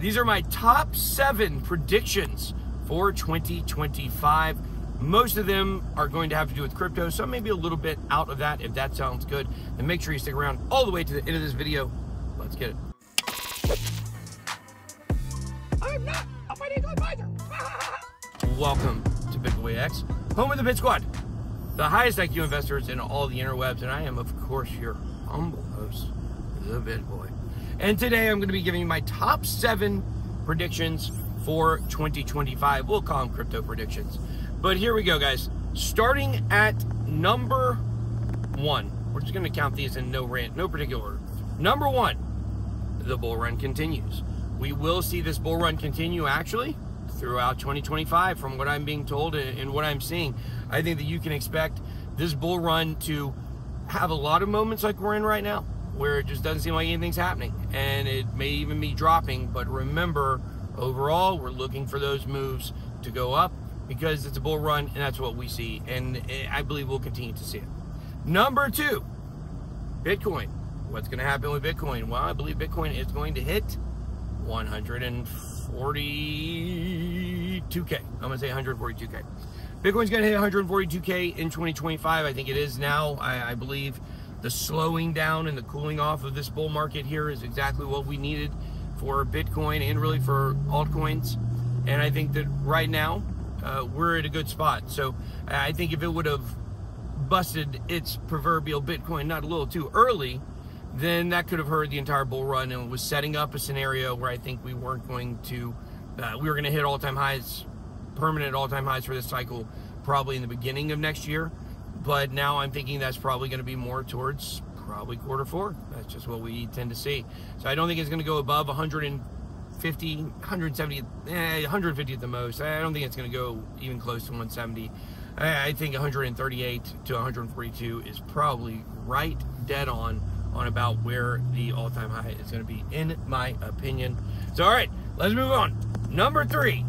These are my top 7 predictions for 2025. Most of them are going to have to do with crypto, so maybe a little bit out of that. If that sounds good, then make sure you stick around all the way to the end of this video. Let's get it. I'm not a financial advisor. Welcome to Bitcoin X, home of the Bit Squad, the highest IQ investors in all the interwebs, and I am, of course, your humble host, the Bit Boy. And today I'm going to be giving you my top 7 predictions for 2025. We'll call them crypto predictions. But here we go, guys. Starting at number 1. We're just going to count these in no particular order. Number 1, the bull run continues. We will see this bull run continue actually throughout 2025 from what I'm being told and what I'm seeing. I think that you can expect this bull run to have a lot of moments like we're in right now, where it just doesn't seem like anything's happening, and it may even be dropping. But remember, overall, we're looking for those moves to go up because it's a bull run, and that's what we see, and I believe we'll continue to see it. Number 2, Bitcoin. What's going to happen with Bitcoin? Well, I believe Bitcoin is going to hit 142K. I'm going to say 142K. Bitcoin's going to hit 142K in 2025. I think it is now. I believe the slowing down and the cooling off of this bull market here is exactly what we needed for Bitcoin and really for altcoins. And I think that right now we're at a good spot. So I think if it would have busted its proverbial Bitcoin not a little too early, then that could have hurt the entire bull run and was setting up a scenario where I think we weren't going to, we were going to hit all-time highs, permanent all-time highs for this cycle probably in the beginning of next year. But now I'm thinking that's probably going to be more towards probably Q4. That's just what we tend to see. So I don't think it's going to go above 150, 170, 150 at the most. I don't think it's going to go even close to 170. I think 138 to 142 is probably right dead on about where the all-time high is going to be, in my opinion. So, all right, let's move on. Number 3,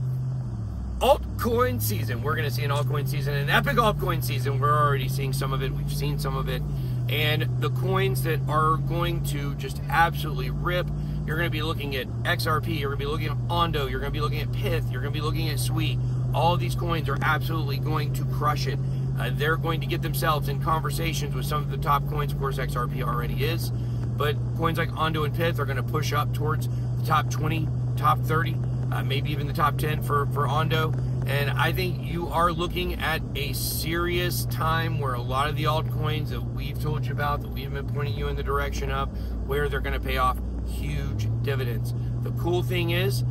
altcoin season. We're going to see an altcoin season, an epic altcoin season. We're already seeing some of it. We've seen some of it. And the coins that are going to just absolutely rip, you're going to be looking at XRP, you're going to be looking at Ondo, you're going to be looking at Pith, you're going to be looking at Sweet. All of these coins are absolutely going to crush it. They're going to get themselves in conversations with some of the top coins. Of course, XRP already is. But coins like Ondo and Pith are going to push up towards the top 20, top 30, maybe even the top 10 for Ondo. And I think you are looking at a serious time where a lot of the altcoins that we've told you about, that we've been pointing you in the direction of, where they're going to pay off huge dividends. The cool thing is,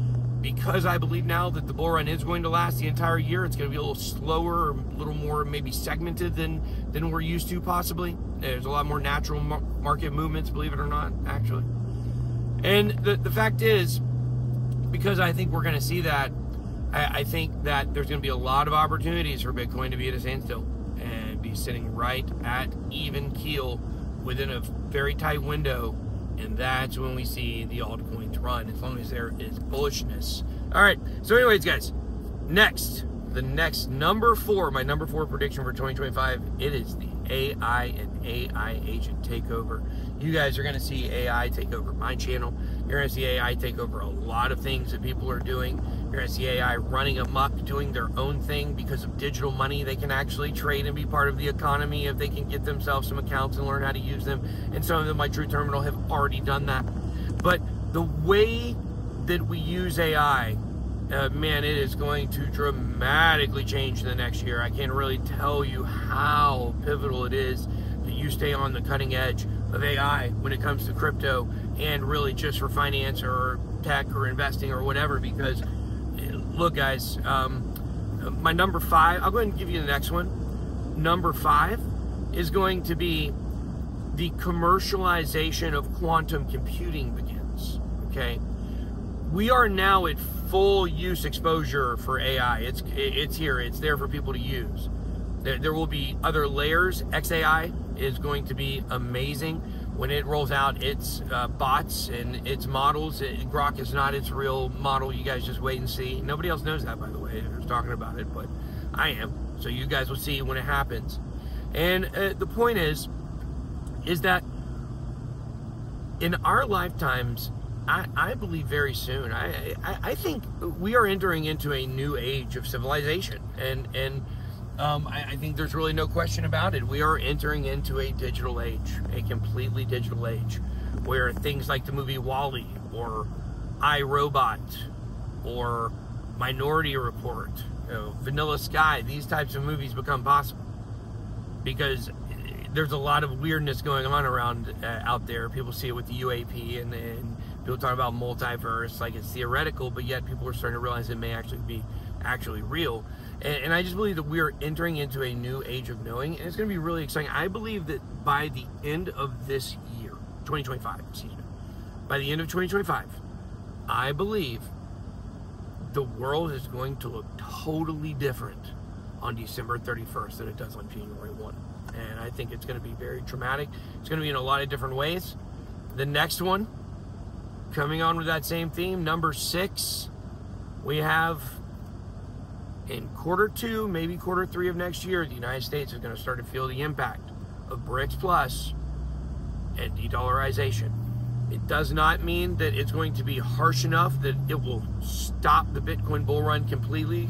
because I believe now that the bull run is going to last the entire year, it's going to be a little slower, a little more maybe segmented than we're used to possibly. There's a lot more natural market movements, believe it or not, actually. And the fact is, because I think we're going to see that, I think that there's going to be a lot of opportunities for Bitcoin to be at a standstill and be sitting right at even keel within a very tight window. And that's when we see the altcoins run, as long as there is bullishness. All right, so anyways, guys, the next number 4, my number 4 prediction for 2025, it is the AI and AI agent takeover. You guys are going to see AI take over my channel. You're going to see AI take over a lot of things that people are doing. You're going to see AI running amok, doing their own thing because of digital money. They can actually trade and be part of the economy if they can get themselves some accounts and learn how to use them. And some of them, like True Terminal, have already done that. But the way that we use AI, man, it is going to dramatically change the next year. I can't really tell you how pivotal it is that you stay on the cutting edge of AI when it comes to crypto and really just for finance or tech or investing or whatever. Because look, guys, my number 5, I'll go ahead and give you the next one. Number 5 is going to be the commercialization of quantum computing begins. Okay, we are now at full use exposure for AI. It's here. It's there for people to use. There will be other layers. XAI is going to be amazing when it rolls out its bots and its models. Grok is not its real model. You guys just wait and see. Nobody else knows that, by the way. I was talking about it, but I am. So you guys will see when it happens. And the point is that in our lifetimes, I believe very soon. I think we are entering into a new age of civilization, and I think there's really no question about it. We are entering into a digital age, a completely digital age, where things like the movie WALL-E or iRobot or Minority Report, Vanilla Sky, these types of movies become possible because there's a lot of weirdness going on around out there. People see it with the UAP and people talk about multiverse like it's theoretical, but yet people are starting to realize it may actually be real. And I just believe that we are entering into a new age of knowing, and it's going to be really exciting. I believe that by the end of this year, 2025, excuse me, by the end of 2025, I believe the world is going to look totally different on December 31st than it does on January 1. And I think it's going to be very traumatic. It's going to be in a lot of different ways. The next one, coming on with that same theme, number 6, we have in quarter 2, maybe quarter 3 of next year, the United States is going to start to feel the impact of BRICS Plus and de-dollarization. It does not mean that it's going to be harsh enough that it will stop the Bitcoin bull run completely.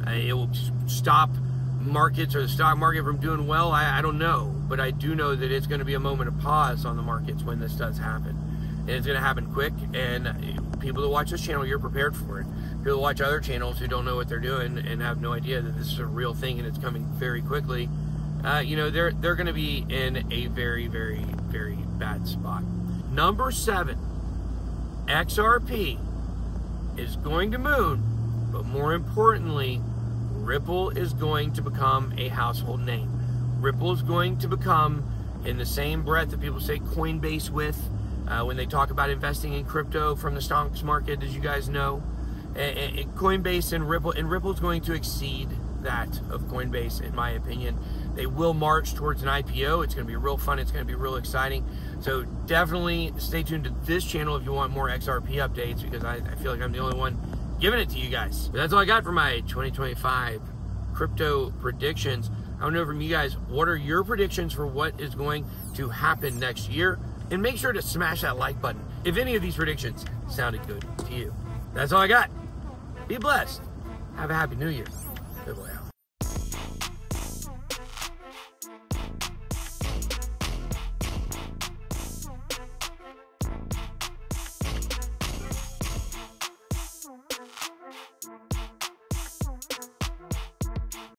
It will stop markets or the stock market from doing well. I don't know, but I do know that it's going to be a moment of pause on the markets when this does happen. And it's going to happen quick, and people that watch this channel, you're prepared for it. People that watch other channels who don't know what they're doing and have no idea that this is a real thing and it's coming very quickly, you know, they're going to be in a very, very, very bad spot. Number 7, XRP is going to moon, but more importantly, Ripple is going to become a household name. Ripple is going to become, in the same breath that people say Coinbase with, when they talk about investing in crypto from the stocks market, as you guys know, Coinbase and Ripple is going to exceed that of Coinbase, in my opinion. They will march towards an IPO. It's going to be real fun. It's going to be real exciting. So definitely stay tuned to this channel if you want more XRP updates, because I feel like I'm the only one giving it to you guys. But that's all I got for my 2025 crypto predictions. I want to know from you guys, what are your predictions for what is going to happen next year? And make sure to smash that like button if any of these predictions sounded good to you. That's all I got. Be blessed. Have a happy new year. Good boy.